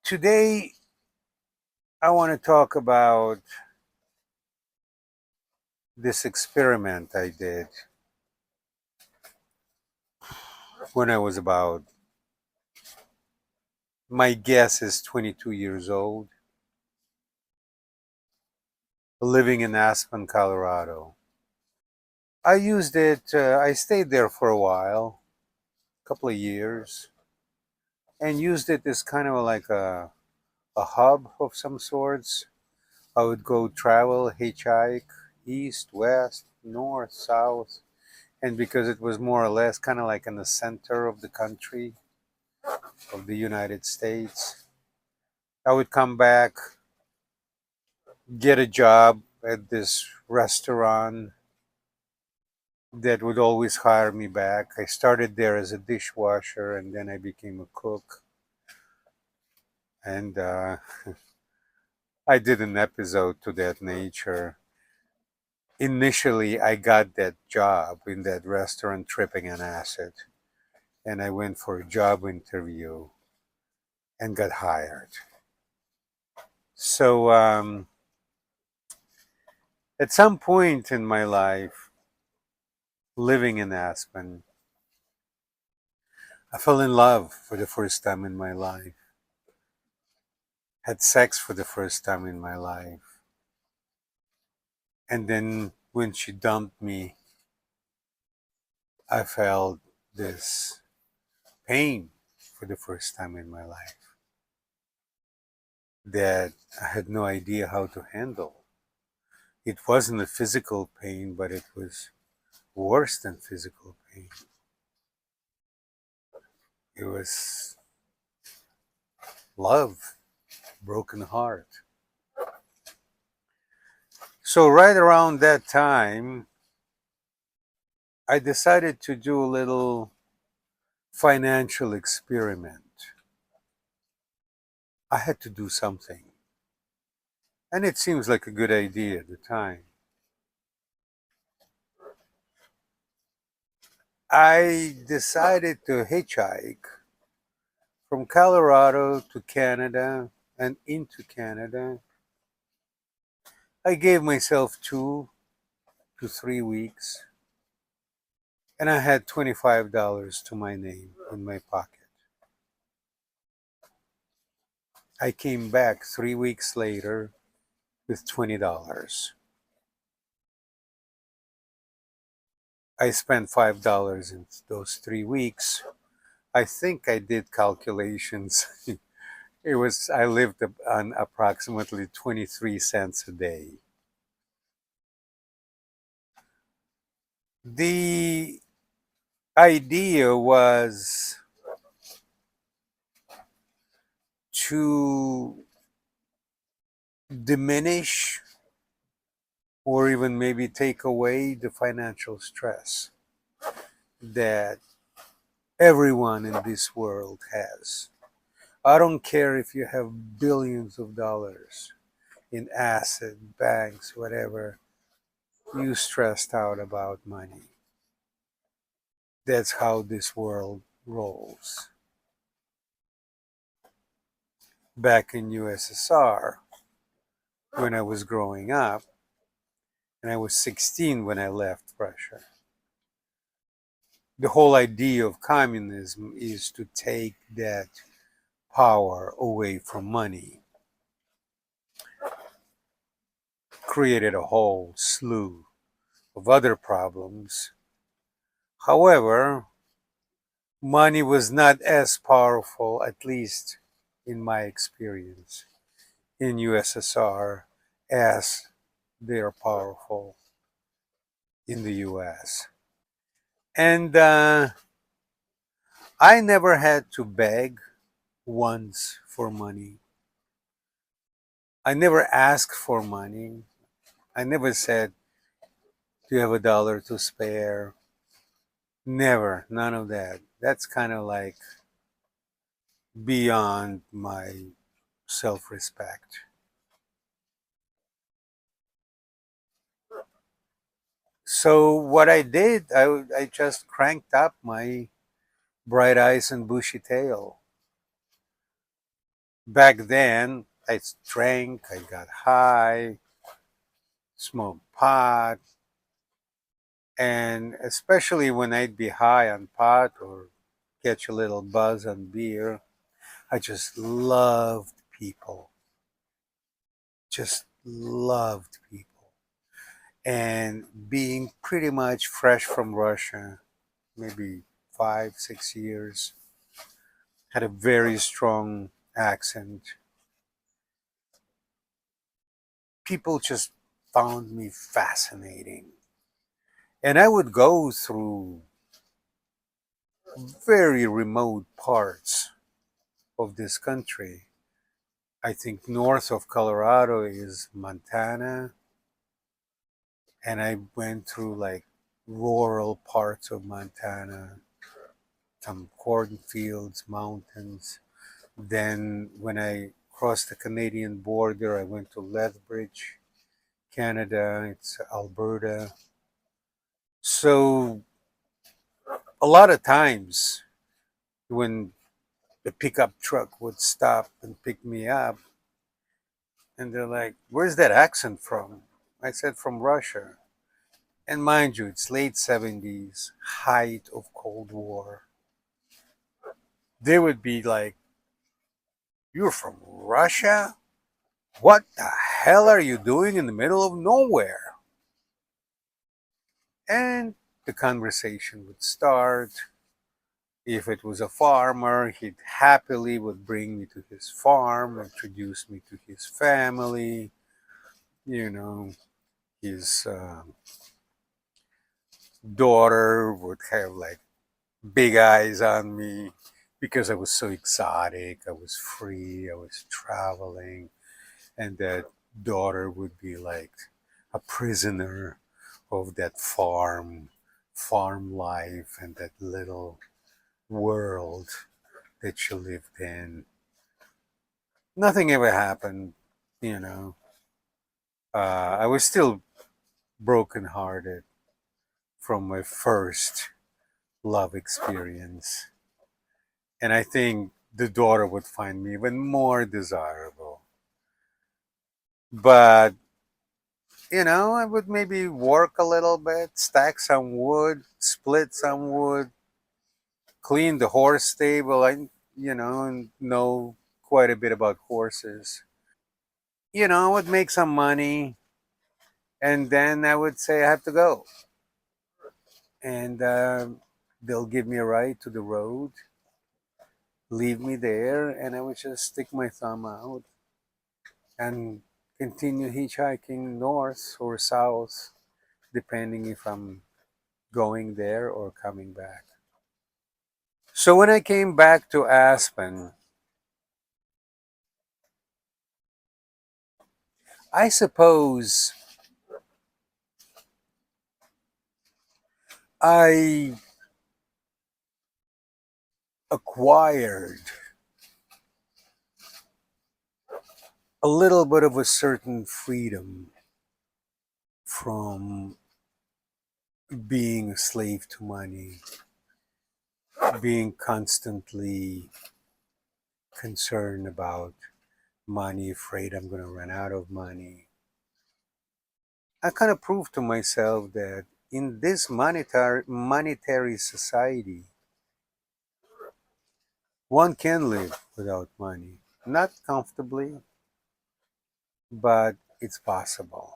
Today, I want to talk about this experiment I did when I was about, my guess is 22 years old, living in Aspen, Colorado. I used it, I stayed there for a while, a couple of years, and used it as kind of like a hub of some sorts. I would go travel, hitchhike, east, west, north, south, and because it was more or less kind of like in the center of the country, of the United States, I would come back, get a job at this restaurant that would always hire me back. I started there as a dishwasher and then I became a cook. And I did an episode to that nature. Initially, I got that job in that restaurant tripping on acid. And I went for a job interview and got hired. So at some point in my life, living in Aspen, I fell in love for the first time in my life, had sex for the first time in my life. And then when she dumped me, I felt this pain for the first time in my life that I had no idea how to handle. It wasn't a physical pain, but it was worse than physical pain. It was love, broken heart. So, right around that time, I decided to do a little financial experiment. I had to do something. And it seems like a good idea at the time. I decided to hitchhike from Colorado to Canada and into Canada. I gave myself 2 to 3 weeks and I had $25 to my name in my pocket. I came back 3 weeks later with $20. I spent $5 in those 3 weeks. I think I did calculations. I lived on approximately 23 cents a day. The idea was to diminish or even maybe take away the financial stress that everyone in this world has. I don't care if you have billions of dollars in asset, banks, whatever, you stressed out about money. That's how this world rolls. Back in USSR, when I was growing up, and I was 16 when I left Russia, the whole idea of communism is to take that power away from money. Created a whole slew of other problems. However, money was not as powerful, at least in my experience, in USSR as they are powerful in the US. And I never had to beg once for money. I never asked for money. I never said, do you have $1 to spare? Never, none of that. That's kind of like beyond my self respect. So, what I did, I just cranked up my bright eyes and bushy tail. Back then, I drank, I got high, smoked pot, and especially when I'd be high on pot or catch a little buzz on beer, I just loved people. Just loved people. And being pretty much fresh from Russia, maybe 5, 6 years, had a very strong accent. People just found me fascinating. And I would go through very remote parts of this country. I think north of Colorado is Montana, and I went through like rural parts of Montana, some cornfields, mountains. Then when I crossed the Canadian border, I went to Lethbridge, Canada, it's Alberta. So a lot of times when the pickup truck would stop and pick me up, and they're like, "Where's that accent from?" I said, "From Russia." And mind you, it's late 70s, height of Cold War. They would be like, "You're from Russia? What the hell are you doing in the middle of nowhere?" And the conversation would start. If it was a farmer, he'd happily would bring me to his farm, introduce me to his family, you know, his daughter would have like big eyes on me because I was so exotic. I was free. I was traveling. And that daughter would be like a prisoner of that farm life and that little world that she lived in. Nothing ever happened, you know. I was still brokenhearted from my first love experience. And I think the daughter would find me even more desirable. But, I would maybe work a little bit, stack some wood, split some wood, clean the horse stable. I know quite a bit about horses. I would make some money and then I would say I have to go. And they'll give me a ride to the road, leave me there, and I would just stick my thumb out and continue hitchhiking north or south, depending if I'm going there or coming back. So when I came back to Aspen, I suppose I acquired a little bit of a certain freedom from being a slave to money, being constantly concerned about money, afraid I'm going to run out of money. I kind of proved to myself that in this monetary society, one can live without money. Not comfortably, but it's possible.